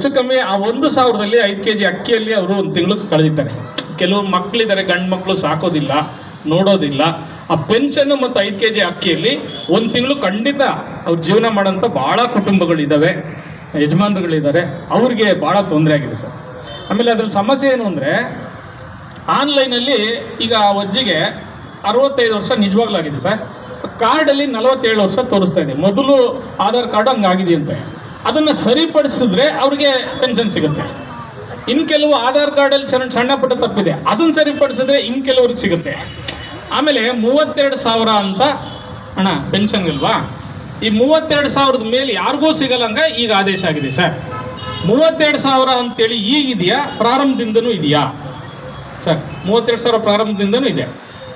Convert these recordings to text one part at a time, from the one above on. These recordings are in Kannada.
ಹೆಚ್ಚು ಕಮ್ಮಿ ಆ 1,000ದಲ್ಲಿ 5 kg ಅಕ್ಕಿಯಲ್ಲಿ ಅವರು ಒಂದು ತಿಂಗಳು ಕಳೆದಿದ್ದಾರೆ. ಕೆಲವು ಮಕ್ಕಳಿದ್ದಾರೆ, ಗಂಡು ಮಕ್ಕಳು ಸಾಕೋದಿಲ್ಲ, ನೋಡೋದಿಲ್ಲ. ಆ ಪೆನ್ಷನ್ ಮತ್ತು 5 kg ಅಕ್ಕಿಯಲ್ಲಿ ಒಂದು ತಿಂಗಳು ಖಂಡಿತ ಅವ್ರು ಜೀವನ ಮಾಡೋಂಥ ಭಾಳ ಕುಟುಂಬಗಳಿದ್ದಾವೆ, ಯಜಮಾನರುಗಳಿದ್ದಾರೆ, ಅವ್ರಿಗೆ ಭಾಳ ತೊಂದರೆ ಆಗಿದೆ ಸರ್. ಆಮೇಲೆ ಅದ್ರಲ್ಲಿ ಸಮಸ್ಯೆ ಏನು ಅಂದರೆ, ಆನ್ಲೈನಲ್ಲಿ ಈಗ ಆ ಅಜ್ಜಿಗೆ 65 ವರ್ಷ ನಿಜವಾಗ್ಲಾಗಿದೆ ಸರ್. ಕಾರ್ಡಲ್ಲಿ 47 ವರ್ಷ ತೋರಿಸ್ತಾ ಇದೆ. ಮೊದಲು ಆಧಾರ್ ಕಾರ್ಡು ಹಂಗಾಗಿದೆಯಂತೆ. ಅದನ್ನು ಸರಿಪಡಿಸಿದ್ರೆ ಅವ್ರಿಗೆ ಪೆನ್ಷನ್ ಸಿಗುತ್ತೆ. ಇನ್ನು ಕೆಲವು ಆಧಾರ್ ಕಾರ್ಡಲ್ಲಿ ಸಣ್ಣ ಪುಟ್ಟ ತಪ್ಪಿದೆ, ಅದನ್ನು ಸರಿಪಡಿಸಿದ್ರೆ ಇನ್ನು ಕೆಲವ್ರಿಗೆ ಸಿಗುತ್ತೆ. ಆಮೇಲೆ 32,000 ಅಂತ ಹಣ ಪೆನ್ಷನ್ಗಲ್ವಾ, ಈ 32,000ದ ಮೇಲೆ ಯಾರಿಗೂ ಸಿಗಲ್ಲಂಗ ಈಗ ಆದೇಶ ಆಗಿದೆ ಸರ್. 32,000 ಅಂತೇಳಿ ಈಗಿದೆಯಾ, ಪ್ರಾರಂಭದಿಂದನೂ ಇದೆಯಾ ಸರ್? 32,000 ಪ್ರಾರಂಭದಿಂದನೂ ಇದೆ.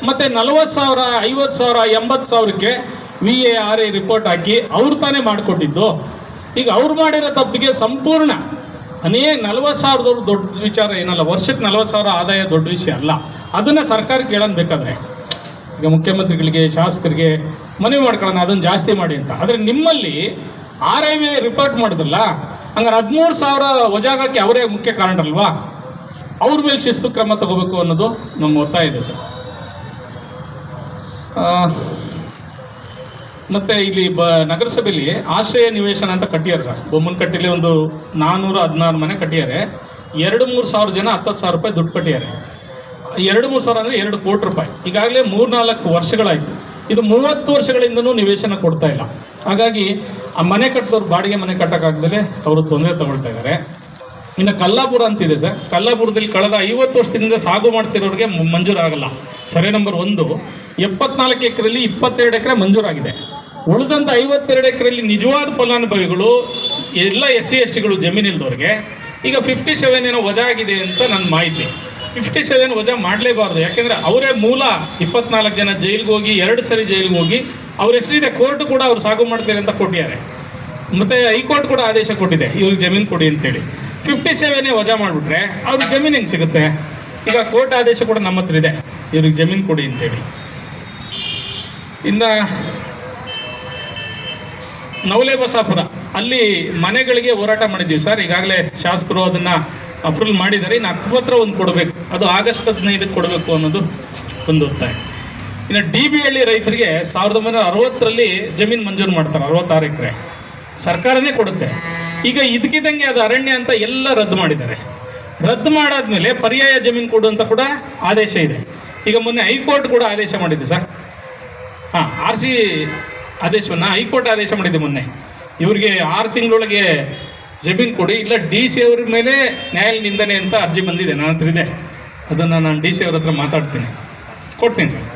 ಮತ್ತು 40,000, 50,000, 80,000ಕ್ಕೆ VARA ರಿಪೋರ್ಟ್ ಹಾಕಿ ಅವ್ರು ತಾನೇ ಮಾಡಿಕೊಟ್ಟಿದ್ದು. ಈಗ ಅವ್ರು ಮಾಡಿರೋ ತಪ್ಪಿಗೆ ಸಂಪೂರ್ಣ 40,000 ದೊಡ್ಡ ವಿಚಾರ ಏನಲ್ಲ, ವರ್ಷಕ್ಕೆ 40,000 ಆದಾಯ ದೊಡ್ಡ ವಿಷಯ ಅಲ್ಲ. ಅದನ್ನು ಸರ್ಕಾರಕ್ಕೆ ಹೇಳೋಣ ಬೇಕಾದ್ರೆ, ಈಗ ಮುಖ್ಯಮಂತ್ರಿಗಳಿಗೆ, ಶಾಸಕರಿಗೆ ಮನವಿ ಮಾಡ್ಕೊಳ್ಳೋಣ ಅದನ್ನು ಜಾಸ್ತಿ ಮಾಡಿ ಅಂತ. ಆದರೆ ನಿಮ್ಮಲ್ಲಿ RIA ರಿಪೋರ್ಟ್ ಮಾಡಿದ್ರಲ್ಲ, ಹಂಗಾರೆ 13,000 ವಜಾಗಕ್ಕೆ ಅವರೇ ಮುಖ್ಯ ಕಾರಣ ಅಲ್ವಾ? ಅವ್ರ ಮೇಲೆ ಶಿಸ್ತು ಕ್ರಮ ತಗೋಬೇಕು ಅನ್ನೋದು ನಮ್ಮ ಒತ್ತಾಯ ಇದೆ ಸರ್. ಮತ್ತು ಇಲ್ಲಿ ನಗರಸಭೆಯಲ್ಲಿ ಆಶ್ರಯ ನಿವೇಶನ ಅಂತ ಕಟ್ಟಿದ್ದಾರೆ ಸರ್. ಬೊಮ್ಮನಕಟ್ಟಿಲಿ ಒಂದು 416 ಮನೆ ಕಟ್ಟಿದ್ದಾರೆ. 2-3 ಸಾವಿರ ಜನ 10,000 ರೂಪಾಯಿ ದುಡ್ಡು ಕಟ್ಟಿದ್ದಾರೆ. 2-3 ಸಾವಿರ ಅಂದರೆ 2 ಕೋಟಿ ರೂಪಾಯಿ. ಈಗಾಗಲೇ 3-4 ವರ್ಷಗಳಾಯಿತು. ಇದು 30 ವರ್ಷಗಳಿಂದನೂ ನಿವೇಶನ ಕೊಡ್ತಾ ಇಲ್ಲ. ಹಾಗಾಗಿ ಆ ಮನೆ ಕಟ್ಟಿದವ್ರು ಬಾಡಿಗೆ ಮನೆ ಕಟ್ಟೋಕ್ಕಾಗ್ದಲೇ ಅವರು ತೊಂದರೆ ತಗೊಳ್ತಾ ಇದ್ದಾರೆ. ಇನ್ನು ಕಲ್ಲಾಪುರ ಅಂತಿದೆ ಸರ್. ಕಲ್ಲಾಪುರದಲ್ಲಿ ಕಳೆದ 50 ವರ್ಷದಿಂದ ಸಾಗು ಮಾಡ್ತಿರೋರಿಗೆ ಮಂಜೂರಾಗಲ್ಲ. ಸರ್ವೆ ನಂಬರ್ 1 74 ಎಕರೆಯಲ್ಲಿ 22 ಎಕರೆ ಮಂಜೂರಾಗಿದೆ. ಉಳಿದಂಥ 52 ಎಕರೆಯಲ್ಲಿ ನಿಜವಾದ ಫಲಾನುಭವಿಗಳು ಎಲ್ಲ SC STಗಳು ಜಮೀನಿಲ್ದವ್ರಿಗೆ ಈಗ 57 ಏನೋ ವಜಾ ಆಗಿದೆ ಅಂತ ನನ್ನ ಮಾಹಿತಿ. 57 ವಜಾ ಮಾಡಲೇಬಾರ್ದು. ಯಾಕೆಂದರೆ ಅವರೇ ಮೂಲ 24 ಜನ ಜೈಲಿಗೆ ಹೋಗಿ 2 ಸರಿ ಜೈಲಿಗೆ ಹೋಗಿ ಅವ್ರ ಹೆಸರಿದೆ. ಕೋರ್ಟ್ ಕೂಡ ಅವ್ರು ಸಾಗು ಮಾಡ್ತಾರೆ ಅಂತ ಕೊಟ್ಟಿದ್ದಾರೆ. ಮತ್ತು ಹೈಕೋರ್ಟ್ ಕೂಡ ಆದೇಶ ಕೊಟ್ಟಿದೆ ಇವ್ರಿಗೆ ಜಮೀನು ಕೊಡಿ ಅಂತೇಳಿ. 57 ವಜಾ ಮಾಡಿಬಿಟ್ರೆ ಅವ್ರಿಗೆ ಜಮೀನು ಹೆಂಗೆ ಸಿಗುತ್ತೆ? ಈಗ ಕೋರ್ಟ್ ಆದೇಶ ಕೂಡ ನಮ್ಮ ಹತ್ರ ಇದೆ, ಇವ್ರಿಗೆ ಜಮೀನು ಕೊಡಿ ಅಂತೇಳಿ. ಇನ್ನು ನವಲೆ ಬಸಾಪುರ ಅಲ್ಲಿ ಮನೆಗಳಿಗೆ ಹೋರಾಟ ಮಾಡಿದ್ದೀವಿ ಸರ್. ಈಗಾಗಲೇ ಶಾಸಕರು ಅದನ್ನು ಅಪ್ರೂವಲ್ ಮಾಡಿದ್ದಾರೆ. ಇನ್ನು ಹಕ್ಕುಪತ್ರ ಒಂದು ಕೊಡಬೇಕು, ಅದು ಆಗಸ್ಟ್ 15ಕ್ಕೆ ಕೊಡಬೇಕು ಅನ್ನೋದು ಒಂದು ಒತ್ತಾಯ. ಇನ್ನು DB ಹಳ್ಳಿ ರೈತರಿಗೆ 1960ರಲ್ಲಿ ಜಮೀನು ಮಂಜೂರು ಮಾಡ್ತಾರೆ, 66 ಎಕರೆ ಸರ್ಕಾರನೇ ಕೊಡುತ್ತೆ. ಈಗ ಇದಕ್ಕಿದ್ದಂಗೆ ಅದು ಅರಣ್ಯ ಅಂತ ಎಲ್ಲ ರದ್ದು ಮಾಡಿದ್ದಾರೆ. ರದ್ದು ಮಾಡಾದ್ಮೇಲೆ ಪರ್ಯಾಯ ಜಮೀನು ಕೊಡು ಅಂತ ಕೂಡ ಆದೇಶ ಇದೆ. ಈಗ ಮೊನ್ನೆ ಹೈಕೋರ್ಟ್ ಕೂಡ ಆದೇಶ ಮಾಡಿದೆ ಸರ್. RC ಆದೇಶವನ್ನು ಹೈಕೋರ್ಟ್ ಆದೇಶ ಮಾಡಿದೆ ಮೊನ್ನೆ. ಇವರಿಗೆ 6 ತಿಂಗಳೊಳಗೆ ಜಮೀನು ಕೊಡಿ, ಇಲ್ಲ DC ಅವ್ರ ಮೇಲೆ ನ್ಯಾಯಾಲಯ ನಿಂದನೆ ಅಂತ ಅರ್ಜಿ ಬಂದಿದೆ, ನನ್ನ ಹತ್ರ ಇದೆ. ಅದನ್ನು ನಾನು DC ಅವ್ರ ಹತ್ರ ಮಾತಾಡ್ತೀನಿ, ಕೊಡ್ತೀನಿ ಸರ್.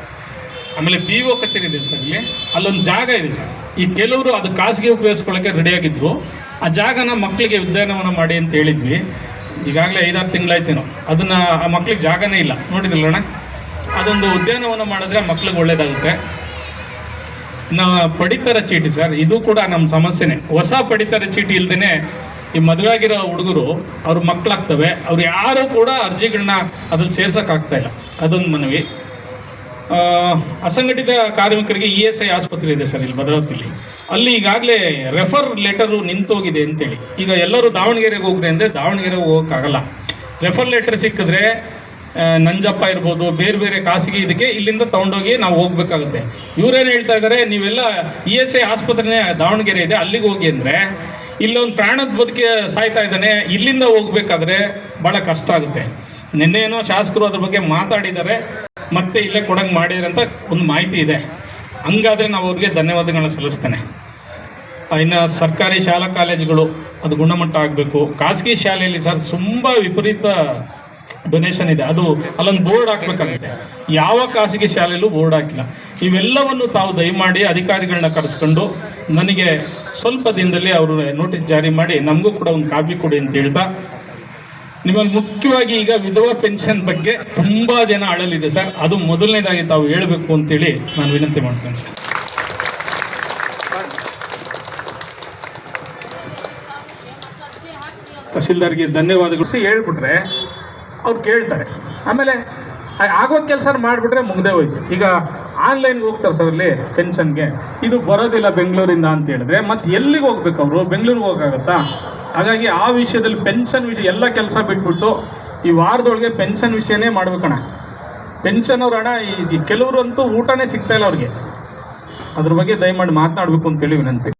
ಆಮೇಲೆ BO ಕಚೇರಿ ಇದೆ ಸರ್, ಇಲ್ಲಿ ಅಲ್ಲೊಂದು ಜಾಗ ಇದೆ ಸರ್. ಈ ಕೆಲವರು ಅದು ಖಾಸಗಿ ಉಪಯೋಗಿಸ್ಕೊಳ್ಳೋಕ್ಕೆ ರೆಡಿಯಾಗಿದ್ದರು. ಆ ಜಾಗನ ಮಕ್ಕಳಿಗೆ ಉದ್ಯಾನವನ ಮಾಡಿ ಅಂತ ಹೇಳಿದ್ವಿ. ಈಗಾಗಲೇ 5-6 ತಿಂಗಳಾಯ್ತೇನೋ ಅದನ್ನು, ಆ ಮಕ್ಳಿಗೆ ಜಾಗನೇ ಇಲ್ಲ. ನೋಡಿದ್ರಲ್ಲಣ್ಣ, ಅದೊಂದು ಉದ್ಯಾನವನ ಮಾಡಿದ್ರೆ ಮಕ್ಳಿಗೆ ಒಳ್ಳೇದಾಗುತ್ತೆ. ಇನ್ನು ಪಡಿತರ ಚೀಟಿ ಸರ್, ಇದು ಕೂಡ ನಮ್ಮ ಸಮಸ್ಯೆನೇ. ಹೊಸ ಪಡಿತರ ಚೀಟಿ ಇಲ್ದೇ ಈ ಮದುವೆ ಆಗಿರೋ ಹುಡುಗರು ಅವ್ರ ಮಕ್ಕಳಾಗ್ತವೆ, ಅವ್ರು ಯಾರೂ ಕೂಡ ಅರ್ಜಿಗಳನ್ನ ಅದ್ರಲ್ಲಿ ಸೇರ್ಸೋಕ್ಕಾಗ್ತಾ ಇಲ್ಲ. ಅದೊಂದು ಮನವಿ. ಅಸಂಘಟಿತ ಕಾರ್ಮಿಕರಿಗೆ ESI ಆಸ್ಪತ್ರೆ ಇದೆ ಸರ್ ಇಲ್ಲಿ ಭದ್ರಾವತಿಲಿ. ಅಲ್ಲಿ ಈಗಾಗಲೇ ರೆಫರ್ ಲೆಟರು ನಿಂತೋಗಿದೆ ಅಂತೇಳಿ. ಈಗ ಎಲ್ಲರೂ ದಾವಣಗೆರೆಗೆ ಹೋಗ್ರಿ ಅಂದರೆ ದಾವಣಗೆರೆಗೆ ಹೋಗೋಕ್ಕಾಗಲ್ಲ. ರೆಫರ್ ಲೆಟರ್ ಸಿಕ್ಕಿದ್ರೆ ನಂಜಪ್ಪ ಇರ್ಬೋದು, ಬೇರೆ ಬೇರೆ ಖಾಸಗಿ ಇದಕ್ಕೆ ಇಲ್ಲಿಂದ ತೊಗೊಂಡೋಗಿ ನಾವು ಹೋಗ್ಬೇಕಾಗುತ್ತೆ. ಇವರೇನು ಹೇಳ್ತಾ ಇದ್ದಾರೆ, ನೀವೆಲ್ಲ ESI ಆಸ್ಪತ್ರೆನೇ ದಾವಣಗೆರೆ ಇದೆ ಅಲ್ಲಿಗೆ ಹೋಗಿ ಅಂದರೆ, ಇಲ್ಲೊಂದು ಪ್ರಾಣದ ಬದುಕಿ ಸಾಯ್ತಾ ಇದ್ದಾನೆ, ಇಲ್ಲಿಂದ ಹೋಗ್ಬೇಕಾದ್ರೆ ಭಾಳ ಕಷ್ಟ ಆಗುತ್ತೆ. ನಿನ್ನೇನೋ ಶಾಸಕರು ಅದ್ರ ಬಗ್ಗೆ ಮಾತಾಡಿದ್ದಾರೆ, ಮತ್ತೆ ಇಲ್ಲೇ ಕೊಡಂಗೆ ಮಾಡಿದ್ರೆ ಅಂತ ಒಂದು ಮಾಹಿತಿ ಇದೆ. ಹಂಗಾದರೆ ನಾವು ಅವ್ರಿಗೆ ಧನ್ಯವಾದಗಳನ್ನ ಸಲ್ಲಿಸ್ತೇನೆ. ಇನ್ನು ಸರ್ಕಾರಿ ಶಾಲಾ ಕಾಲೇಜುಗಳು ಅದು ಗುಣಮಟ್ಟ ಆಗಬೇಕು. ಖಾಸಗಿ ಶಾಲೆಯಲ್ಲಿ ಸರ್ ತುಂಬ ವಿಪರೀತ ಡೊನೇಷನ್ ಇದೆ. ಅದು ಅಲ್ಲೊಂದು ಬೋರ್ಡ್ ಹಾಕ್ಬೇಕಾಗುತ್ತೆ. ಯಾವ ಖಾಸಗಿ ಶಾಲೆಯಲ್ಲೂ ಬೋರ್ಡ್ ಹಾಕಿಲ್ಲ. ಇವೆಲ್ಲವನ್ನು ತಾವು ದಯಮಾಡಿ ಅಧಿಕಾರಿಗಳನ್ನ ಕರೆಸ್ಕೊಂಡು ನನಗೆ ಸ್ವಲ್ಪ ದಿನದಲ್ಲಿ ಅವರು ನೋಟಿಸ್ ಜಾರಿ ಮಾಡಿ ನಮಗೂ ಕೂಡ ಒಂದು ಕಾಪಿ ಕೊಡಿ ಅಂತ ಹೇಳ್ತಾ, ನಿಮ್ಮಲ್ಲಿ ಮುಖ್ಯವಾಗಿ ಈಗ ವಿಧವಾ ಪೆನ್ಷನ್ ಬಗ್ಗೆ ತುಂಬ ಜನ ಅಳಲಿದೆ ಸರ್. ಅದು ಮೊದಲನೇದಾಗಿ ತಾವು ಹೇಳಬೇಕು ಅಂತೇಳಿ ನಾನು ವಿನಂತಿ ಮಾಡ್ತೇನೆ ಸರ್. ತಹಸೀಲ್ದಾರ್ಗೆ ಧನ್ಯವಾದಗಳು ಹೇಳ್ಬಿಟ್ರೆ ಅವ್ರು ಕೇಳ್ತಾರೆ. ಆಮೇಲೆ ಆಗೋ ಕೆಲಸ ಮಾಡಿಬಿಟ್ರೆ ಮುಗ್ದೇ ಹೋಯ್ತು. ಈಗ ಆನ್ಲೈನ್ಗೆ ಹೋಗ್ತಾರೆ ಸರ್ ಅಲ್ಲಿ ಪೆನ್ಷನ್ಗೆ, ಇದು ಬರೋದಿಲ್ಲ ಬೆಂಗಳೂರಿಂದ ಅಂತ ಹೇಳಿದ್ರೆ ಮತ್ತೆ ಎಲ್ಲಿಗೆ ಹೋಗ್ಬೇಕು ಅವರು? ಬೆಂಗಳೂರಿಗೆ ಹೋಗೋಕ್ಕಾಗತ್ತಾ? ಹಾಗಾಗಿ ಆ ವಿಷಯದಲ್ಲಿ ಪೆನ್ಷನ್ ವಿಷಯ ಎಲ್ಲ ಕೆಲಸ ಬಿಟ್ಬಿಟ್ಟು ಈ ವಾರದೊಳಗೆ ಪೆನ್ಷನ್ ವಿಷಯನೇ ಮಾಡ್ಬೇಕಣ್ಣ. ಪೆನ್ಷನ್ ಅವ್ರ ಹಣ ಈ ಕೆಲವರು ಅಂತೂ ಊಟನೇ ಸಿಗ್ತಾ ಇಲ್ಲ ಅವ್ರಿಗೆ. ಅದ್ರ ಬಗ್ಗೆ ದಯಮಾಡಿ ಮಾತನಾಡಬೇಕು ಅಂತೇಳಿ ವಿನಂತಿ.